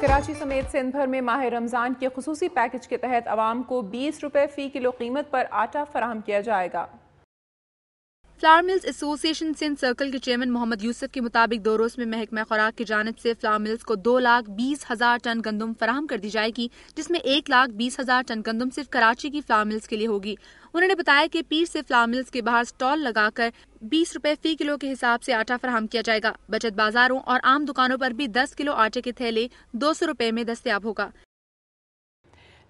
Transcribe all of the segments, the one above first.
کراچی سمیت سندھ بھر میں ماہ رمضان کے خصوصی پیکج کے تحت عوام کو 20 روپے فی کلو قیمت پر آٹا فراہم کیا جائے گا۔ فلاور ملز ایسوسی ایشن سندھ سرکل کے چیئرمین محمد یوسف کے مطابق 2 روز میں محکمہ خوراک کی جانب سے فلاور ملز کو 2,20,000 ٹن گندم فراہم کر دی جائے گی، جس میں 1,20,000 ٹن گندم صرف کراچی کی فلاور ملز کے لیے ہوگی۔ انہوں نے بتایا کہ پیر سے فلاور ملز کے باہر سٹال لگا کر 20 روپے فی کلو کے حساب سے آٹا فراہم کیا جائے گا۔ بچت بازاروں اور عام دکانوں پر بھی 10 کلو آٹے کے تھیلے 200 روپے میں دستیاب ہوگا۔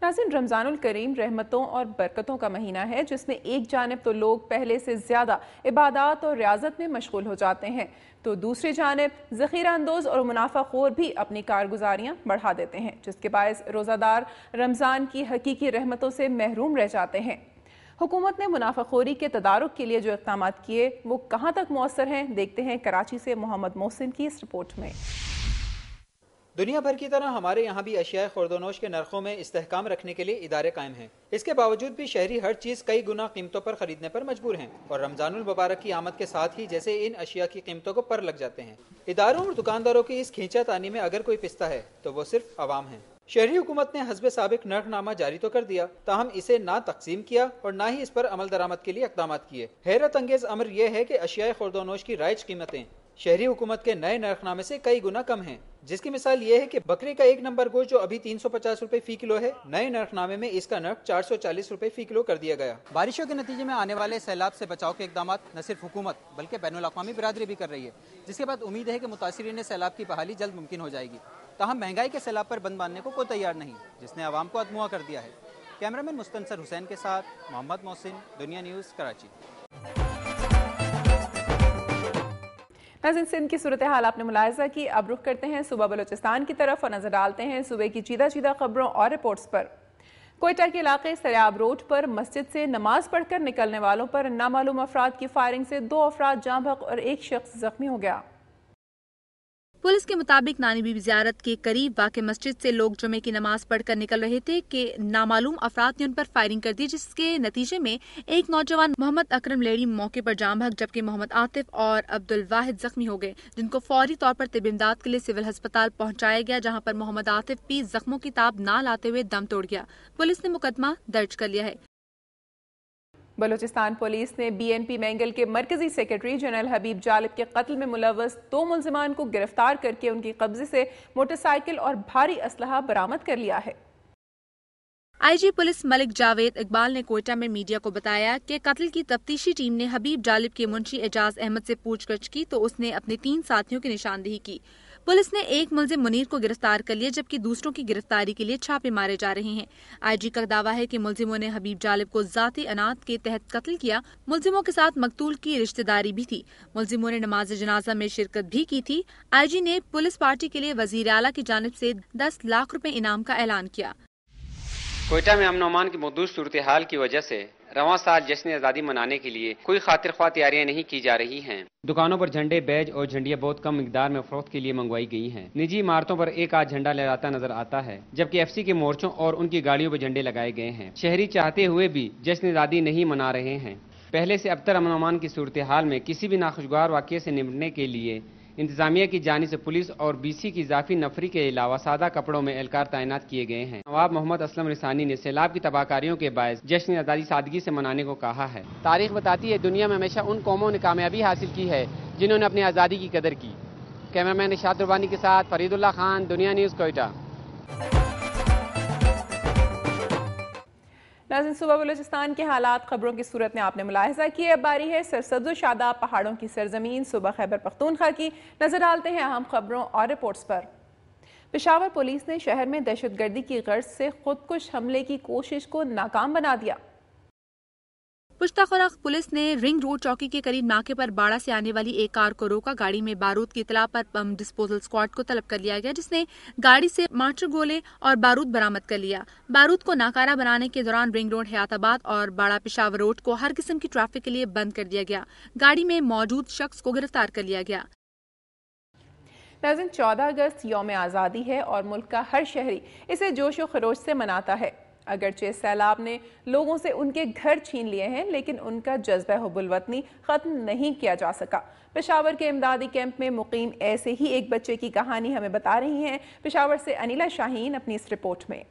ناظرین، رمضان الکریم رحمتوں اور برکتوں کا مہینہ ہے، جس میں ایک جانب تو لوگ پہلے سے زیادہ عبادات اور ریاضت میں مشغول ہو جاتے ہیں، تو دوسری جانب ذخیرہ اندوز اور منافع خور بھی اپنی کارگزاریاں بڑھا دیتے ہیں، جس کے باعث روزہ دار رمضان کی حقیقی رحمتوں سے محروم رہ جاتے ہیں۔ حکومت نے منافع خوری کے تدارک کے لیے جو اقدامات کیے وہ کہاں تک مؤثر ہیں، دیکھتے ہیں کراچی سے محمد محسن کی اس رپورٹ میں۔ دنیا بھر کی طرح ہمارے یہاں بھی اشیاء خورد و نوش کے نرخوں میں استحکام رکھنے کے لیے ادارے قائم ہیں۔ اس کے باوجود بھی شہری ہر چیز کئی گنا قیمتوں پر خریدنے پر مجبور ہیں، اور رمضان المبارک کی آمد کے ساتھ ہی جیسے ان اشیاء کی قیمتوں کو پر لگ جاتے ہیں۔ اداروں اور دکانداروں کی اس کھینچا تانی میں اگر کوئی پستہ ہے تو وہ صرف عوام ہیں۔ شہری حکومت نے حسب سابق نرخ نامہ جاری تو کر دیا، تاہم اسے نہ تقسیم کیا اور نہ ہی اس پر عمل درآمد کے لیے اقدامات کیے۔ حیرت انگیز امر یہ ہے کہ اشیاء خورد و نوش کی رائج قیمتیں شہری حکومت کے نئے نرخ نامے سے کئی گنا کم ہیں، جس کی مثال یہ ہے کہ بکری کا 1 نمبر گوشت جو ابھی 350 روپے فی کلو ہے، نئے نرخ نامے میں اس کا نرخ 440 روپے فی کلو کر دیا گیا۔ بارشوں کے نتیجے میں آنے والے سیلاب سے بچاؤ کے اقدامات نہ صرف حکومت بلکہ بین الاقوامی برادری بھی کر رہی ہے، جس کے بعد امید ہے کہ متاثرین سیلاب کی بحالی جلد ممکن ہو جائے گی۔ تاہم مہنگائی کے سیلاب پر بند باندھنے کو کوئی تیار نہیں، جس نے عوام کو ادموا کر دیا ہے۔ کیمرامین مستنصر حسین کے ساتھ محمد محسن، دنیا نیوز، کراچی۔ ناظرین، سندھ کی صورتحال آپ نے ملاحظہ کی، اب رخ کرتے ہیں صوبہ بلوچستان کی طرف اور نظر ڈالتے ہیں صوبے کی چیدہ خبروں اور رپورٹس پر۔ کوئٹہ کے علاقے سریاب روڈ پر مسجد سے نماز پڑھ کر نکلنے والوں پر نامعلوم افراد کی فائرنگ سے 2 افراد جاں بحق اور 1 شخص زخمی ہو گیا۔ پولیس کے مطابق نانی بی بی زیارت کے قریب واقع مسجد سے لوگ جمعے کی نماز پڑھ کر نکل رہے تھے کہ نامعلوم افراد نے ان پر فائرنگ کر دی، جس کے نتیجے میں ایک نوجوان محمد اکرم لیڑی موقع پر جاں بحق جبکہ محمد عاطف اور عبد الواحد زخمی ہو گئے، جن کو فوری طور پر طب امداد کے لیے سول ہسپتال پہنچایا گیا، جہاں پر محمد عاطف بھی زخموں کی تاب نہ لاتے ہوئے دم توڑ گیا۔ پولیس نے مقدمہ درج کر لیا ہے۔ بلوچستان پولیس نے بی این پی مینگل کے مرکزی سیکرٹری جنرل حبیب جالب کے قتل میں ملوث 2 ملزمان کو گرفتار کر کے ان کی قبضے سے موٹر سائیکل اور بھاری اسلحہ برآمد کر لیا ہے۔ آئی جی پولیس ملک جاوید اقبال نے کوئٹہ میں میڈیا کو بتایا کہ قتل کی تفتیشی ٹیم نے حبیب جالب کے منشی اعجاز احمد سے پوچھ گچھ کی تو اس نے اپنے 3 ساتھیوں کی نشاندہی کی۔ پولیس نے ایک ملزم منیر کو گرفتار کر لیا جبکہ دوسروں کی گرفتاری کے لیے چھاپے مارے جا رہے ہیں۔ آئی جی کا دعویٰ ہے کہ ملزموں نے حبیب جالب کو ذاتی انات کے تحت قتل کیا۔ ملزموں کے ساتھ مقتول کی رشتہ داری بھی تھی۔ ملزموں نے نماز جنازہ میں شرکت بھی کی تھی۔ آئی جی نے پولیس پارٹی کے لیے وزیر اعلیٰ کی جانب سے 10 لاکھ روپے انعام کا اعلان کیا۔ کوئٹہ میں امن و امان کی محدود صورتحال کی وجہ سے رواں سال جشن آزادی منانے کے لیے کوئی خاطر خواہ تیاریاں نہیں کی جا رہی ہیں۔ دکانوں پر جھنڈے، بیج اور جھنڈیاں بہت کم مقدار میں فروخت کے لیے منگوائی گئی ہیں۔ نجی عمارتوں پر ایک آدھ جھنڈا لہراتا نظر آتا ہے، جبکہ ایف سی کے مورچوں اور ان کی گاڑیوں پر جھنڈے لگائے گئے ہیں۔ شہری چاہتے ہوئے بھی جشن آزادی نہیں منا رہے ہیں۔ پہلے سے ابتر امن و امان کی صورتحال میں کسی بھی ناخوشگوار واقعے سے نمٹنے کے لیے انتظامیہ کی جانب سے پولیس اور بی سی کی اضافی نفری کے علاوہ سادہ کپڑوں میں اہلکار تعینات کیے گئے ہیں۔ نواب محمد اسلم رسانی نے سیلاب کی تباہ کاریوں کے باعث جشن آزادی سادگی سے منانے کو کہا ہے۔ تاریخ بتاتی ہے دنیا میں ہمیشہ ان قوموں نے کامیابی حاصل کی ہے جنہوں نے اپنی آزادی کی قدر کی۔ کیمرامین اشاد ربانی کے ساتھ فرید اللہ خان، دنیا نیوز، کوئٹہ۔ ناظرین، صوبہ بلوچستان کے حالات خبروں کی صورت میں آپ نے ملاحظہ کیے، اب باری ہے سرسبز و شاداب پہاڑوں کی سرزمین صوبہ خیبر پختونخوا کی۔ نظر ڈالتے ہیں اہم خبروں اور رپورٹس پر۔ پشاور پولیس نے شہر میں دہشت گردی کی غرض سے خودکش حملے کی کوشش کو ناکام بنا دیا۔ پشتہ خوراک پولیس نے رنگ روڈ چوکی کے قریب ناکے پر باڑہ سے آنے والی ایک کار کو روکا۔ گاڑی میں بارود کی اطلاع پر بم ڈسپوزل اسکواڈ کو طلب کر لیا گیا، جس نے گاڑی سے مارٹر گولے اور بارود برآمد کر لیا۔ بارود کو ناکارہ بنانے کے دوران رنگ روڈ حیات آباد اور باڑہ پشاور روڈ کو ہر قسم کی ٹریفک کے لیے بند کر دیا گیا۔ گاڑی میں موجود شخص کو گرفتار کر لیا گیا۔ ناظرین، 14 اگست یوم آزادی ہے اور ملک کا ہر شہری اسے جوش و خروش سے مناتا ہے۔ اگرچہ سیلاب نے لوگوں سے ان کے گھر چھین لیے ہیں لیکن ان کا جذبہ حب الوطنی ختم نہیں کیا جا سکا۔ پشاور کے امدادی کیمپ میں مقیم ایسے ہی ایک بچے کی کہانی ہمیں بتا رہی ہیں پشاور سے انیلا شاہین اپنی اس رپورٹ میں۔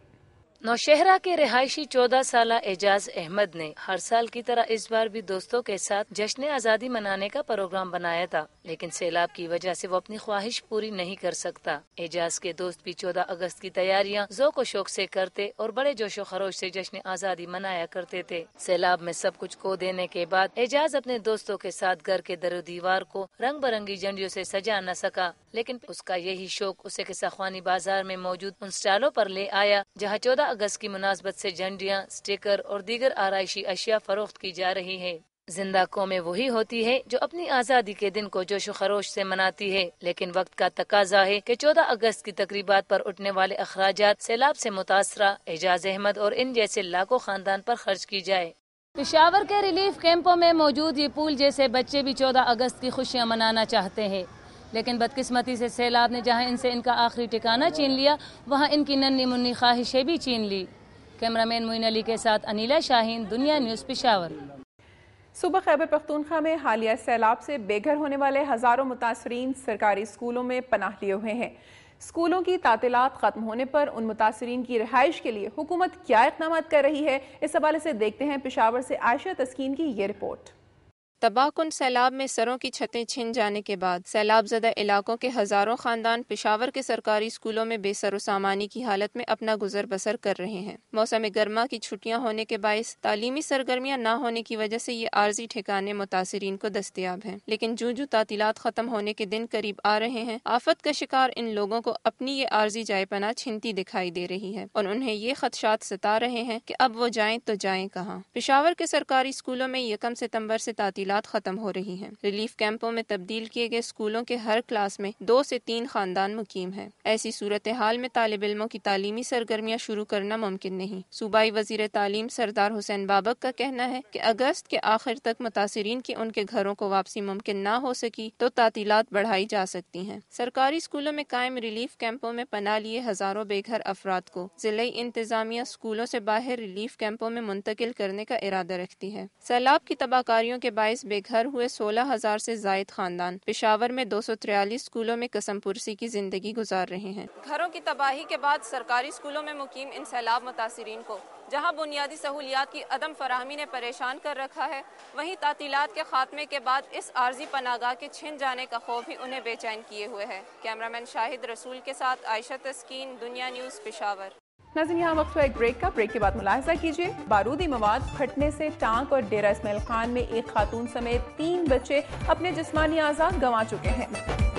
نوشہرہ کے رہائشی 14 سالہ اعجاز احمد نے ہر سال کی طرح اس بار بھی دوستوں کے ساتھ جشن آزادی منانے کا پروگرام بنایا تھا، لیکن سیلاب کی وجہ سے وہ اپنی خواہش پوری نہیں کر سکتا۔ اعجاز کے دوست بھی 14 اگست کی تیاریاں ذوق و شوق سے کرتے اور بڑے جوش و خروش سے جشن آزادی منایا کرتے تھے۔ سیلاب میں سب کچھ کھو دینے کے بعد اعجاز اپنے دوستوں کے ساتھ گھر کے در و دیوار کو رنگ برنگی جھنڈیوں سے سجا نہ سکا، لیکن اس کا یہی شوق اسے قصہ خوانی بازار میں موجود ان سٹالوں پر لے آیا جہاں 14 اگست کی مناسبت سے جھنڈیاں، سٹیکر اور دیگر آرائشی اشیاء فروخت کی جا رہی ہے۔ زندہ قومیں وہی ہوتی ہے جو اپنی آزادی کے دن کو جوش و خروش سے مناتی ہے، لیکن وقت کا تقاضا ہے کہ 14 اگست کی تقریبات پر اٹھنے والے اخراجات سیلاب سے متاثرہ اعجاز احمد اور ان جیسے لاکھوں خاندان پر خرچ کی جائے۔ پشاور کے ریلیف کیمپوں میں موجود یہ پول جیسے بچے بھی 14 اگست کی خوشیاں منانا چاہتے ہیں، لیکن بدقسمتی سے سیلاب نے جہاں ان سے ان کا آخری ٹھکانہ چھین لیا وہاں ان کی ننھی منی خواہشیں بھی چھین لی۔ کیمرامین معین علی کے ساتھ انیلا شاہین، دنیا نیوز، پشاور۔ صوبہ خیبر پختونخوا میں حالیہ سیلاب سے بے گھر ہونے والے ہزاروں متاثرین سرکاری اسکولوں میں پناہ لیے ہوئے ہیں۔ اسکولوں کی تعطیلات ختم ہونے پر ان متاثرین کی رہائش کے لیے حکومت کیا اقدامات کر رہی ہے، اس حوالے سے دیکھتے ہیں پشاور سے عائشہ تسکین کی یہ رپورٹ۔ تباہ کن سیلاب میں سروں کی چھتیں چھن جانے کے بعد سیلاب زدہ علاقوں کے ہزاروں خاندان پشاور کے سرکاری اسکولوں میں بے سر و سامانی کی حالت میں اپنا گزر بسر کر رہے ہیں۔ موسم گرما کی چھٹیاں ہونے کے باعث تعلیمی سرگرمیاں نہ ہونے کی وجہ سے یہ عارضی ٹھکانے متاثرین کو دستیاب ہیں، لیکن جو تعطیلات ختم ہونے کے دن قریب آ رہے ہیں، آفت کا شکار ان لوگوں کو اپنی یہ عارضی جائے پناہ چھنتی دکھائی دے رہی ہے اور انہیں یہ خدشات ستا رہے ہیں کہ اب وہ جائیں تو جائیں کہاں۔ پشاور کے سرکاری اسکولوں میں 1 ستمبر سے تعطیلات ختم ہو رہی ہیں۔ ریلیف کیمپوں میں تبدیل کیے گئے اسکولوں کے ہر کلاس میں 2 سے 3 خاندان مقیم ہیں۔ ایسی صورتحال میں طالب علموں کی تعلیمی سرگرمیاں شروع کرنا ممکن نہیں۔ صوبائی وزیر تعلیم سردار حسین بابک کا کہنا ہے کہ اگست کے آخر تک متاثرین کی ان کے گھروں کو واپسی ممکن نہ ہو سکی تو تعطیلات بڑھائی جا سکتی ہیں۔ سرکاری اسکولوں میں قائم ریلیف کیمپوں میں پناہ لیے ہزاروں بے گھر افراد کو ضلعی انتظامیہ اسکولوں سے باہر ریلیف کیمپوں میں منتقل کرنے کا ارادہ رکھتی ہے۔ سیلاب کی تباہ کاریوں کے باعث بے گھر ہوئے 16,000 سے زائد خاندان پشاور میں 243 اسکولوں میں قسم پرسی کی زندگی گزار رہے ہیں۔ گھروں کی تباہی کے بعد سرکاری اسکولوں میں مقیم ان سیلاب متاثرین کو جہاں بنیادی سہولیات کی عدم فراہمی نے پریشان کر رکھا ہے، وہیں تعطیلات کے خاتمے کے بعد اس عارضی پناہ گاہ کے چھن جانے کا خوف بھی انہیں بے چین کیے ہوئے ہے۔ کیمرامین شاہد رسول کے ساتھ عائشہ تسکین، دنیا نیوز، پشاور۔ ناظرین، یہاں وقت ہوا ایک بریک کا۔ بریک کے بعد ملاحظہ کیجیے، بارودی مواد پھٹنے سے ٹانک اور ڈیرہ اسماعیل خان میں ایک خاتون سمیت 3 بچے اپنے جسمانی اعضاء گنوا چکے ہیں۔